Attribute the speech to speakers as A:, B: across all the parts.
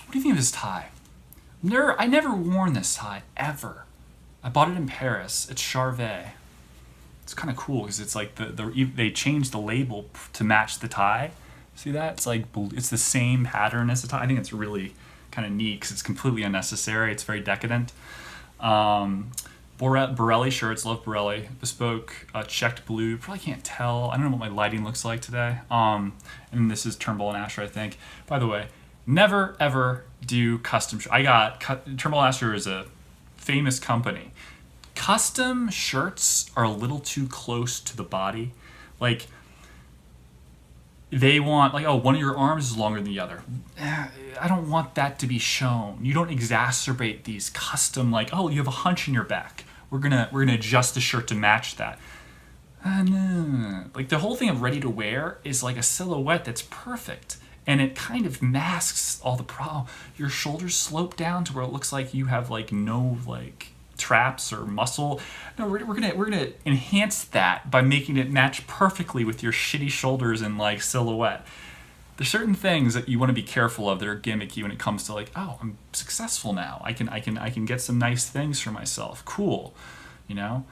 A: What do you think of this tie? I never worn this tie, ever. I bought it in Paris. It's Charvet. It's kind of cool because it's like they changed the label to match the tie. See that? It's like it's the same pattern as the tie. I think it's really kind of neat because it's completely unnecessary. It's very decadent. Borelli shirts, love Borelli. Bespoke, checked blue. Probably can't tell. I don't know what my lighting looks like today. And this is Turnbull and Asher, I think. By the way, never ever do custom. Turnbull and Asher is a famous company. Custom shirts are a little too close to the body. Like, they want, like, oh, one of your arms is longer than the other. I don't want that to be shown. You don't exacerbate these custom, like, oh, you have a hunch in your back. We're gonna adjust the shirt to match that. No. Like, the whole thing of ready to wear is like a silhouette that's perfect. And it kind of masks all the problem. Your shoulders slope down to where it looks like you have like no like traps or muscle. No, we're gonna enhance that by making it match perfectly with your shitty shoulders and like silhouette. There's certain things that you want to be careful of that are gimmicky when it comes to like, oh, I'm successful now. I can get some nice things for myself. Cool, you know.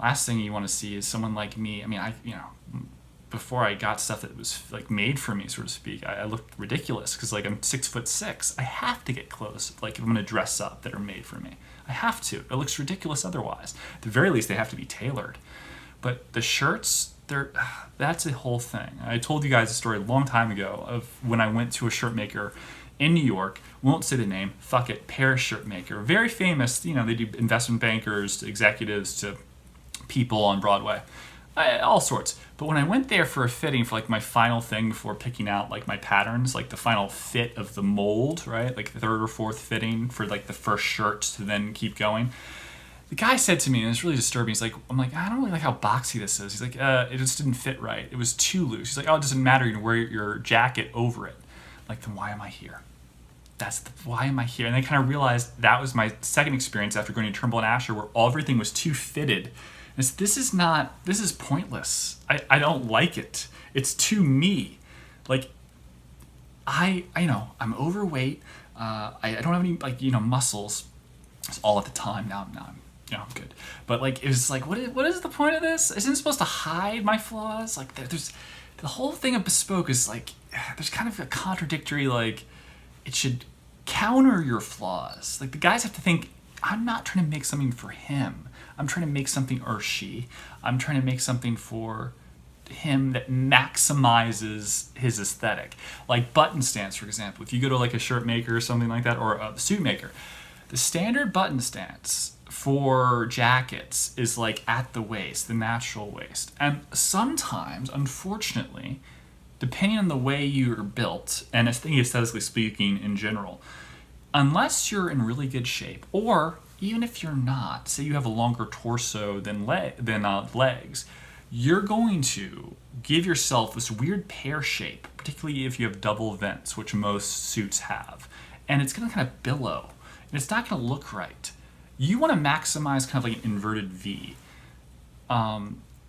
A: Last thing you want to see is someone like me. I mean, before I got stuff that was like made for me, so to speak, I looked ridiculous because like I'm 6'6". I have to get clothes like if I'm gonna dress up that are made for me. I have to. It looks ridiculous otherwise. At the very least, they have to be tailored. But the shirts, that's a whole thing. I told you guys a story a long time ago of when I went to a shirt maker in New York. Won't say the name. Fuck it. Paris shirt maker. Very famous. You know, they do investment bankers to executives to people on Broadway. All sorts. But when I went there for a fitting for like my final thing before picking out like my patterns, like the final fit of the mold, right? Like the third or fourth fitting for like the first shirt to then keep going. The guy said to me, and it's really disturbing, I'm like, I don't really like how boxy this is. He's like, it just didn't fit right. It was too loose. He's like, oh, it doesn't matter. You can wear your jacket over it. I'm like, then why am I here? Why am I here? And I kind of realized that was my second experience after going to Turnbull and Asher where everything was too fitted. This is pointless. I don't like it. It's too me. Like, I know, I'm overweight. I don't have any, like, you know, muscles. It's all at the time. Now I'm good. But, like, it was like, what is the point of this? Isn't it supposed to hide my flaws? Like, there's the whole thing of Bespoke is, like, there's kind of a contradictory, like, it should counter your flaws. Like, the guys have to think, I'm not trying to make something for him. I'm trying to make something, or she, I'm trying to make something for him that maximizes his aesthetic. Like button stance, for example. If you go to like a shirt maker or something like that, or a suit maker, the standard button stance for jackets is like at the waist, the natural waist. And sometimes, unfortunately, depending on the way you're built, and I think aesthetically speaking in general, unless you're in really good shape, or even if you're not, say you have a longer torso than legs, you're going to give yourself this weird pear shape, particularly if you have double vents, which most suits have. And it's going to kind of billow, and it's not going to look right. You want to maximize kind of like an inverted V.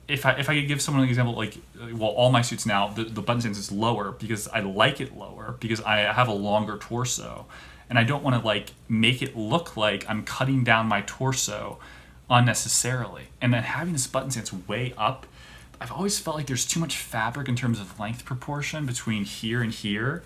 A: If I could give someone an example, like, well, all my suits now, the button stance is lower because I like it lower, because I have a longer torso. And I don't want to like make it look like I'm cutting down my torso unnecessarily. And then having this button stance way up, I've always felt like there's too much fabric in terms of length proportion between here and here,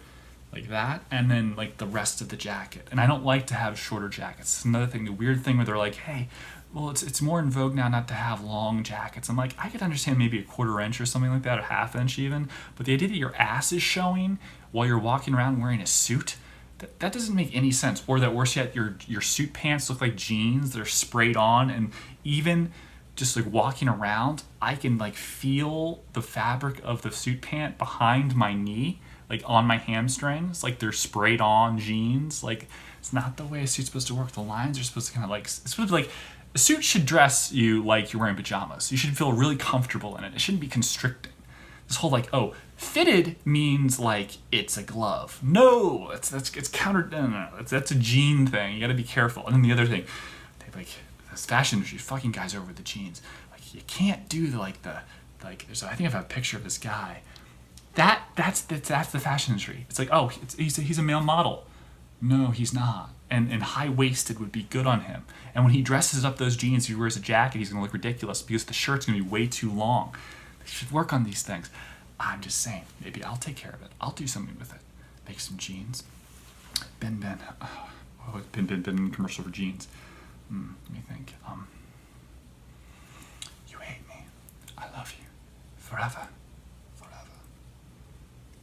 A: like that, and then like the rest of the jacket. And I don't like to have shorter jackets. It's another thing, the weird thing where they're like, hey, well, it's more in vogue now not to have long jackets. I'm like, I could understand maybe a 1/4 inch or something like that, or 1/2 inch even, but the idea that your ass is showing while you're walking around wearing a suit, that doesn't make any sense. Or that worse yet, your suit pants look like jeans. They're sprayed on, and even just like walking around, I can like feel the fabric of the suit pant behind my knee, like on my hamstrings, like they're sprayed on jeans. Like, it's not the way a suit's supposed to work. The lines are supposed to kind of like, it's supposed to be like, a suit should dress you like you're wearing pajamas. You should feel really comfortable in it. It shouldn't be constricting. This whole like, oh, fitted means like it's a glove. No, it's counter. No. That's a jean thing. You got to be careful. And then the other thing, they like this fashion industry fucking guys over the jeans. Like, you can't do the there's, I think I have a picture of this guy. That's the fashion industry. It's like, oh, he's a male model. No, he's not. And high-waisted would be good on him. And when he dresses up those jeans, he wears a jacket, he's going to look ridiculous because the shirt's going to be way too long. They should work on these things. I'm just saying, maybe I'll take care of it. I'll do something with it. Make some jeans. BenBen. Oh, BenBen commercial for jeans. Let me think. You hate me. I love you. Forever. Forever.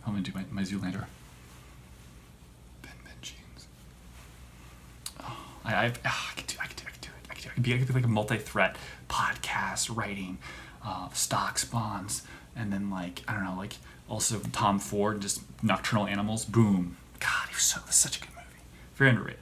A: I'm going to do my Zoolander. BenBen jeans. Oh, I could do it. I could be like a multi-threat podcast, writing, stocks, bonds, and then like, I don't know, like also Tom Ford, just Nocturnal Animals. Boom. God, he was such a good movie. Very underrated.